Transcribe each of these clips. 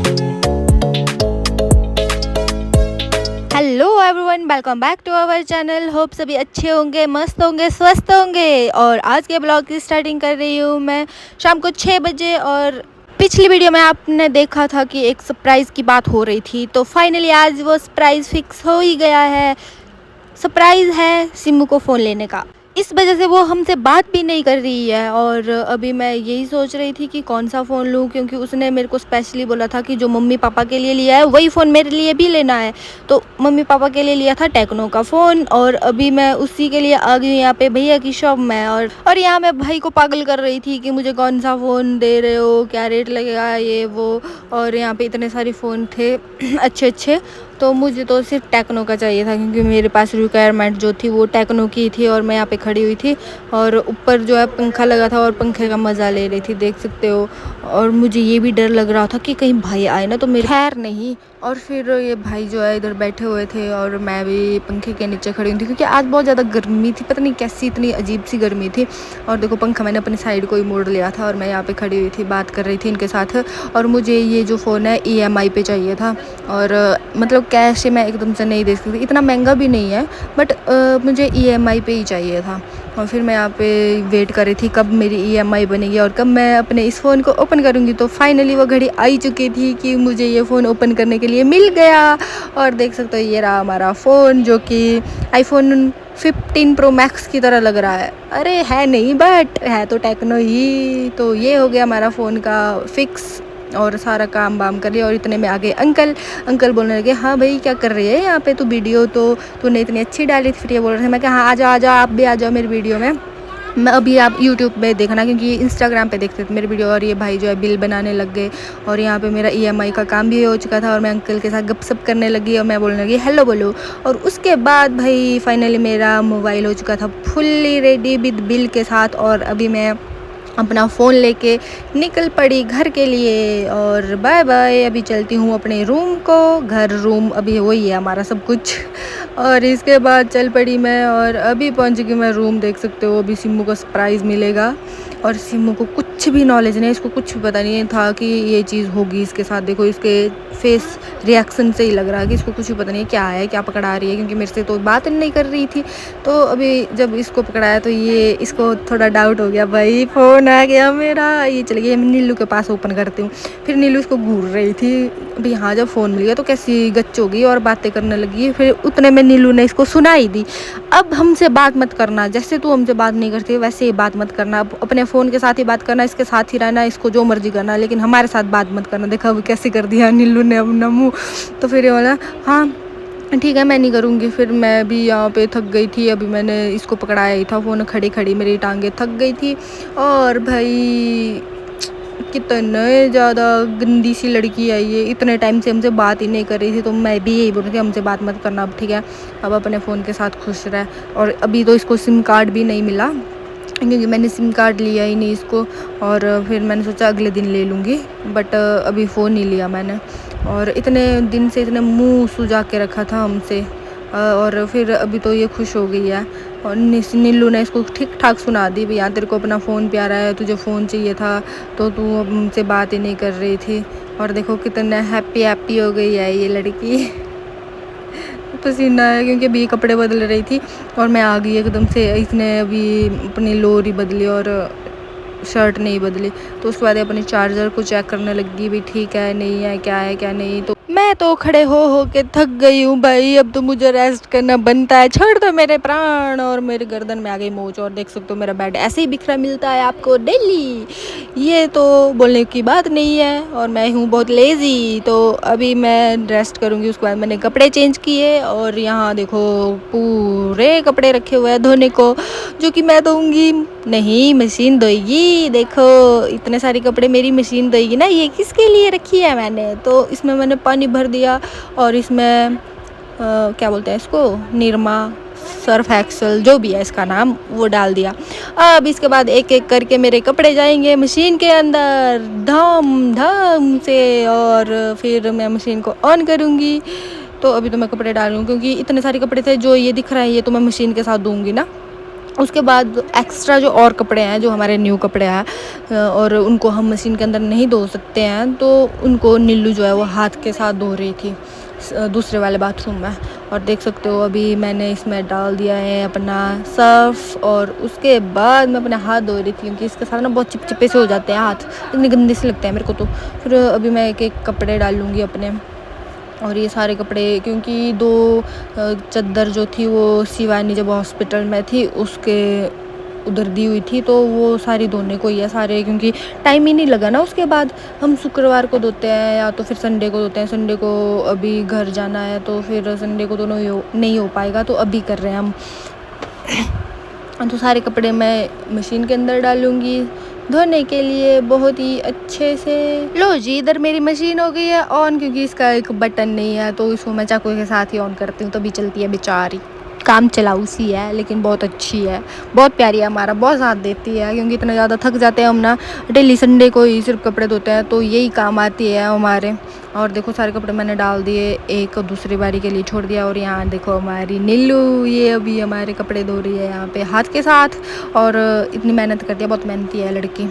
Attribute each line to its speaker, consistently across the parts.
Speaker 1: Hello everyone, welcome back to our channel. Hope सभी अच्छे होंगे, मस्त होंगे, स्वस्थ होंगे। और आज के ब्लॉग की स्टार्टिंग कर रही हूँ मैं शाम को 6 बजे। और पिछली वीडियो में आपने देखा था कि एक सरप्राइज़ की बात हो रही थी, तो फाइनली आज वो सरप्राइज़ फिक्स हो ही गया है। सरप्राइज़ है सिम्मू को फ़ोन लेने का। इस वजह से वो हमसे बात भी नहीं कर रही है। और अभी मैं यही सोच रही थी कि कौन सा फ़ोन लूँ, क्योंकि उसने मेरे को स्पेशली बोला था कि जो मम्मी पापा के लिए लिया है वही फ़ोन मेरे लिए भी लेना है। तो मम्मी पापा के लिए लिया था टेक्नो का फ़ोन, और अभी मैं उसी के लिए आ गई हूँ यहाँ पे भैया की शॉप में। और यहाँ मैं भाई को पागल कर रही थी कि मुझे कौन सा फ़ोन दे रहे हो, क्या रेट लगेगा, ये वो। और यहाँ पे इतने सारे फ़ोन थे अच्छे अच्छे, तो मुझे तो सिर्फ टेक्नो का चाहिए था, क्योंकि मेरे पास रिक्वायरमेंट जो थी वो टेक्नो की थी। और मैं यहाँ पे खड़ी हुई थी और ऊपर जो है पंखा लगा था और पंखे का मज़ा ले रही थी, देख सकते हो। और मुझे ये भी डर लग रहा था कि कहीं भाई आए ना तो मेरे, खैर नहीं। और फिर ये भाई जो है इधर बैठे हुए थे और मैं भी पंखे के नीचे खड़ी हुई थी, क्योंकि आज बहुत ज़्यादा गर्मी थी, पता नहीं कैसी इतनी अजीब सी गर्मी थी। और देखो पंखा मैंने अपनी साइड को ही मोड़ लिया था और मैं यहाँ पे खड़ी हुई थी, बात कर रही थी इनके साथ। और मुझे ये जो फ़ोन है EMI पे चाहिए था, और मतलब कैश मैं एकदम से नहीं दे सकती, इतना महंगा भी नहीं है, बट मुझे EMI पे ही चाहिए था। और फिर मैं यहाँ पे वेट कर रही थी कब मेरी EMI बनेगी और कब मैं अपने इस फ़ोन को ओपन करूँगी। तो फाइनली वो घड़ी आई चुकी थी कि मुझे ये फ़ोन ओपन करने के लिए मिल गया। और देख सकते हो ये रहा हमारा फ़ोन, जो कि iPhone 15 Pro Max की तरह लग रहा है। अरे है नहीं, बट है तो टेक्नो ही। तो ये हो गया हमारा फ़ोन का फिक्स, और सारा काम वाम कर लिया। और इतने में आ गए अंकल बोलने लगे, हाँ भाई क्या कर रही है यहाँ पे, तू वीडियो तो तूने इतनी अच्छी डाली थी। फिर ये बोल रहे थे, मैं कहा हाँ आ जाओ आप भी आ जाओ मेरी वीडियो में। मैं अभी आप यूट्यूब पे देखना, क्योंकि इंस्टाग्राम पे देखते थे मेरी वीडियो। और ये भाई जो है बिल बनाने लग गए, और यहाँ पे मेरा EMI का काम भी हो चुका था। और मैं अंकल के साथ गपशप करने लगी और मैं बोलने लगी हेलो बोलो। और उसके बाद भाई फाइनली मेरा मोबाइल हो चुका था फुल्ली रेडी विद बिल के साथ। और अभी मैं अपना फ़ोन लेके निकल पड़ी घर के लिए। और बाय बाय, अभी चलती हूँ अपने रूम को। घर रूम अभी वही है हमारा सब कुछ। और इसके बाद चल पड़ी मैं, और अभी पहुँच गई मैं रूम, देख सकते हो। अभी सिम्मू को सरप्राइज़ मिलेगा, और सिम्मू को कुछ भी नॉलेज नहीं, इसको कुछ भी पता नहीं था कि ये चीज़ होगी इसके साथ। देखो इसके फेस रिएक्शन से ही लग रहा है कि इसको कुछ भी पता नहीं क्या है, क्या पकड़ा रही है, क्योंकि मेरे से तो बात नहीं कर रही थी। तो अभी जब इसको पकड़ाया तो ये इसको थोड़ा डाउट हो गया, भाई फ़ोन आ गया मेरा। ये चली गई, मैं नीलू के पास ओपन करती हूँ। फिर नीलू इसको घूर रही थी। अभी हाँ जब फ़ोन मिल गया तो कैसी गच्च हो गई और बातें करने लगी। फिर उतने में नीलू ने इसको सुनाई दी, अब हमसे बात मत करना, जैसे तू हमसे बात नहीं करती वैसे ही बात मत करना। अब अपने फ़ोन के साथ ही बात करना, इसके साथ ही रहना, इसको जो मर्जी करना, लेकिन हमारे साथ बात मत करना। देखा वो कैसे कर दिया नीलू ने अपना मुँह। तो फिर ये बोला हाँ ठीक है मैं नहीं करूँगी। फिर मैं भी यहाँ पे थक गई थी, अभी मैंने इसको पकड़ाया ही था फ़ोन, खड़ी खड़ी मेरी टांगें थक गई थी। और भाई कितने ज़्यादा गंदी सी लड़की है ये, इतने टाइम से हमसे बात ही नहीं कर रही थी। तो मैं भी यही बोल रही थी हमसे बात मत करना, अब ठीक है, अब अपने फ़ोन के साथ खुश रहे। और अभी तो इसको सिम कार्ड भी नहीं मिला, क्योंकि मैंने सिम कार्ड लिया ही नहीं इसको। और फिर मैंने सोचा अगले दिन ले लूँगी, बट अभी फ़ोन नहीं लिया मैंने। और इतने दिन से इतने मुंह सुजा के रखा था हमसे, और फिर अभी तो ये खुश हो गई है। और नीलू ने इसको ठीक ठाक सुना दी, भैया तेरे को अपना फ़ोन प्यारा है, तुझे फ़ोन चाहिए था तो तू हमसे बात ही नहीं कर रही थी। और देखो कितना हैप्पी हो गई है ये लड़की। पसीना है क्योंकि अभी कपड़े बदल रही थी और मैं आ गई एकदम से। इसने अभी अपनी लोरी बदली और शर्ट नहीं बदली। तो उसके बाद अपने चार्जर को चेक करने लगी, भी ठीक है नहीं है, क्या है क्या नहीं। तो मैं तो खड़े हो के थक गई हूँ भाई, अब तो मुझे रेस्ट करना बनता है, छोड़ दो मेरे प्राण। और मेरे गर्दन में आ गई मोच, और देख सकते हो मेरा बेड ऐसे ही बिखरा मिलता है आपको डेली, ये तो बोलने की बात नहीं है। और मैं हूँ बहुत लेज़ी, तो अभी मैं रेस्ट करूँगी। उसके बाद मैंने कपड़े चेंज किए, और यहाँ देखो पूरे कपड़े रखे हुए हैं धोने को, जो कि मैं धोऊंगी नहीं, मशीन धोएगी। देखो इतने सारे कपड़े मेरी मशीन धोएगी ना, ये किसके लिए रखी है मैंने। तो इसमें मैंने पानी भर दिया, और इसमें क्या बोलते हैं इसको, निरमा सर्फ एक्सल जो भी है इसका नाम, वो डाल दिया। अब इसके बाद एक एक करके मेरे कपड़े जाएंगे मशीन के अंदर धम धम से, और फिर मैं मशीन को ऑन करूँगी। तो अभी तो मैं कपड़े डालूँ, क्योंकि इतने सारे कपड़े थे, जो ये दिख रहा है ये तो मैं मशीन के साथ दूँगी ना। उसके बाद एक्स्ट्रा जो और कपड़े हैं, जो हमारे न्यू कपड़े हैं और उनको हम मशीन के अंदर नहीं धो सकते हैं, तो उनको नीलू जो है वो हाथ के साथ धो रही थी दूसरे वाले बाथरूम में। और देख सकते हो अभी मैंने इसमें डाल दिया है अपना सर्फ, और उसके बाद मैं अपने हाथ धो रही थी क्योंकि इसके साथ ना बहुत चिपचिपे से हो जाते हैं हाथ, इतने गंदे से लगते हैं मेरे को तो। फिर अभी मैं एक एक कपड़े डालूँगी अपने, और ये सारे कपड़े, क्योंकि 2 चद्दर जो थी वो शिवानी जब हॉस्पिटल में थी उसके उधर दी हुई थी, तो वो सारी धोने को ही है सारे, क्योंकि टाइम ही नहीं लगा ना। उसके बाद हम शुक्रवार को धोते हैं या तो फिर संडे को धोते हैं। संडे को अभी घर जाना है तो फिर संडे को तो नहीं हो पाएगा, तो अभी कर रहे हैं हम। तो सारे कपड़े मैं मशीन के अंदर डालूँगी धोने के लिए बहुत ही अच्छे से। लो जी, इधर मेरी मशीन हो गई है ऑन, क्योंकि इसका एक बटन नहीं है, तो इसको मैं चाकू के साथ ही ऑन करती हूँ, तभी चलती है बेचारी। काम चलाऊ सी है लेकिन बहुत अच्छी है, बहुत प्यारी है, हमारा बहुत साथ देती है, क्योंकि इतना ज़्यादा थक जाते हैं हम ना, डेली संडे को ही सिर्फ कपड़े धोते हैं, तो यही काम आती है हमारे। और देखो सारे कपड़े मैंने डाल दिए, एक दूसरी बारी के लिए छोड़ दिया। और यहाँ देखो हमारी नीलू, ये अभी हमारे कपड़े धो रही है यहाँ पे हाथ के साथ, और इतनी मेहनत करती है, बहुत मेहनती है लड़की।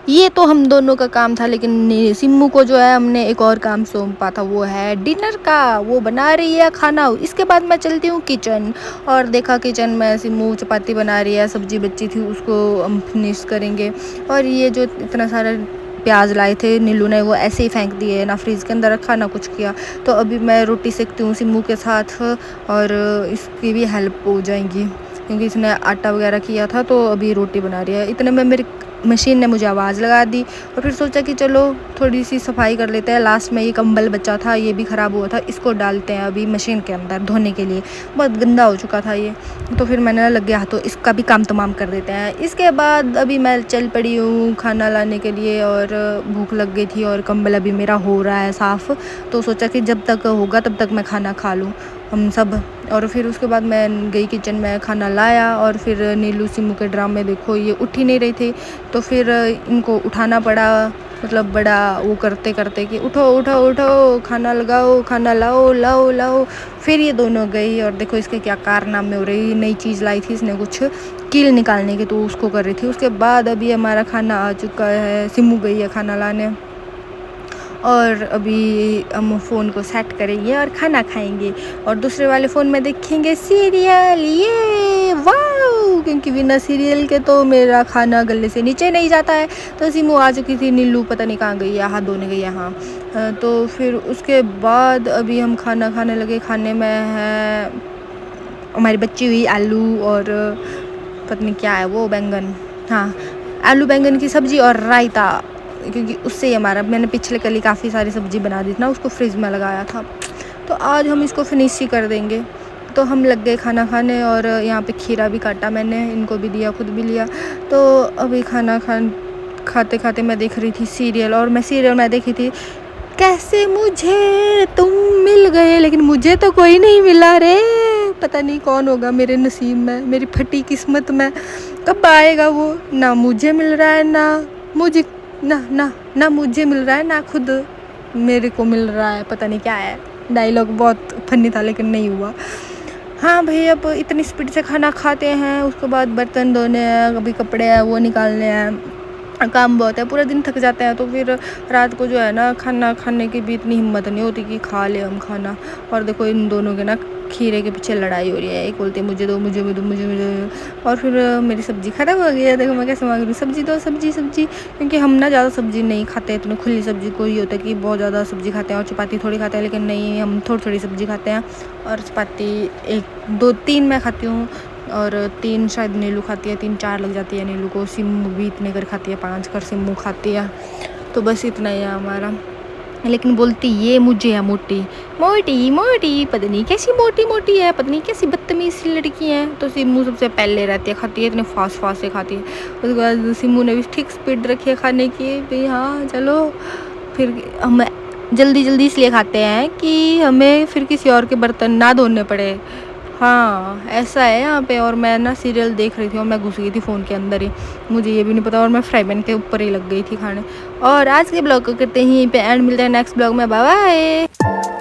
Speaker 1: ये तो हम दोनों का काम था, लेकिन सिम्मू को जो है हमने एक और काम सौंपा था, वो है डिनर का। वो बना रही है खाना। इसके बाद मैं चलती हूँ किचन, और देखा किचन में सिम्मू चपाती बना रही है, सब्जी बची थी उसको हम फिनिश करेंगे। और ये जो इतना सारा प्याज लाए थे नीलू ने, वो ऐसे ही फेंक दिए, ना फ्रीज के अंदर रखा ना कुछ किया। तो अभी मैं रोटी सेकती हूँ सिम्मू के साथ, और इसकी भी हेल्प हो जाएगी, क्योंकि इसने आटा वगैरह किया था, तो अभी रोटी बना रही है। इतने में मेरी मशीन ने मुझे आवाज़ लगा दी, और फिर सोचा कि चलो थोड़ी सी सफाई कर लेते हैं। लास्ट में ये कंबल बचा था, ये भी ख़राब हुआ था, इसको डालते हैं अभी मशीन के अंदर धोने के लिए, बहुत गंदा हो चुका था ये। तो फिर मैंने लग गया तो इसका भी काम तमाम कर देते हैं। इसके बाद अभी मैं चल पड़ी हूँ खाना लाने के लिए, और भूख लग गई थी, और कंबल अभी मेरा हो रहा है साफ़, तो सोचा कि जब तक होगा तब तक मैं खाना खा लूँ हम सब। और फिर उसके बाद मैं गई किचन में, खाना लाया, और फिर नीलू सिम्मू के ड्रामे देखो, ये उठ ही नहीं रही थी, तो फिर इनको उठाना पड़ा, मतलब बड़ा वो करते करते कि उठो उठो उठो, खाना लगाओ, खाना लाओ लाओ लाओ। फिर ये दोनों गई, और देखो इसके क्या कारनामे हो रही। नई चीज़ लाई थी इसने, कुछ कील निकालने की, तो उसको कर रही थी। उसके बाद अभी हमारा खाना आ चुका है, सिम्मू गई है खाना लाने, और अभी हम फ़ोन को सेट करेंगे और खाना खाएंगे, और दूसरे वाले फ़ोन में देखेंगे सीरियल। ये वाह, क्योंकि बिना सीरियल के तो मेरा खाना गले से नीचे नहीं जाता है। तो सिमू आ चुकी थी, नीलू पता नहीं कहाँ गई है, हाथ धोने गई है। हाँ, तो फिर उसके बाद अभी हम खाना खाने लगे। खाने में है हमारी बची हुई आलू और पता नहीं क्या है वो, बैंगन। हाँ, आलू बैंगन की सब्ज़ी और रायता, क्योंकि उससे ही हमारा, मैंने पिछले कल ही काफ़ी सारी सब्ज़ी बना दी थी ना, उसको फ्रिज में लगाया था, तो आज हम इसको फिनिश ही कर देंगे। तो हम लग गए खाना खाने, और यहाँ पे खीरा भी काटा मैंने, इनको भी दिया, खुद भी लिया। तो अभी खाना खाते खाते मैं देख रही थी सीरियल, और मैं सीरियल में देखी थी कैसे मुझे तुम मिल गए, लेकिन मुझे तो कोई नहीं मिला रे। पता नहीं कौन होगा मेरे नसीब में, मेरी फटी किस्मत में, कब आएगा वो। ना मुझे मिल रहा है, ना मुझे मिल रहा है, ना खुद मेरे को मिल रहा है। पता नहीं क्या है, डायलॉग बहुत फनी था लेकिन नहीं हुआ। हाँ भाई, अब इतनी स्पीड से खाना खाते हैं, उसके बाद बर्तन धोने हैं, कभी कपड़े हैं वो निकालने हैं, काम बहुत है, पूरा दिन थक जाते हैं। तो फिर रात को जो है ना, खाना खाने की भी इतनी हिम्मत नहीं होती कि खा ले हम खाना। और देखो इन दोनों के ना खीरे के पीछे लड़ाई हो रही है, एक बोलती है मुझे दो, मुझे दो, मुझे। और फिर मेरी सब्ज़ी ख़त्म हो गई है, देखो मैं कैसे मांग रही हूँ, सब्ज़ी दो, सब्ज़ी। क्योंकि हम ना ज़्यादा सब्ज़ी नहीं खाते, इतनी खुली सब्ज़ी को ही होता है कि बहुत ज़्यादा सब्ज़ी खाते हैं और चपाती थोड़ी खाते हैं, लेकिन नहीं, हम थोड़ी थोड़ी सब्ज़ी खाते हैं। और चपाती 1 2 3 मैं खाती हूँ, और 3 शायद नीलू खाती है, 3-4 लग जाती है नीलू को। सिम्मू भी इतने कर खाती है, 5 कर सिम्मू खाती है। तो बस इतना ही है हमारा। लेकिन बोलती ये मुझे है मोटी मोटी, पता नहीं कैसी मोटी है, पता नहीं कैसी बदतमीज़ सी लड़की है। तो सिम्मू सबसे पहले रहती है, खाती है, इतने फास्ट से खाती है। उसके बाद सिम्मू ने भी ठीक स्पीड रखी है खाने की, भाई हाँ चलो। फिर हम जल्दी इसलिए खाते हैं कि हमें फिर किसी और के बर्तन ना धोने पड़े। हाँ, ऐसा है यहाँ पे। और मैं ना सीरियल देख रही थी, और मैं घुस गई थी फ़ोन के अंदर ही, मुझे ये भी नहीं पता, और मैं फ्राई पैन के ऊपर ही लग गई थी खाने। और आज के ब्लॉग को करते ही यहीं पे एंड, मिलते हैं नेक्स्ट ब्लॉग में, बाय बाय।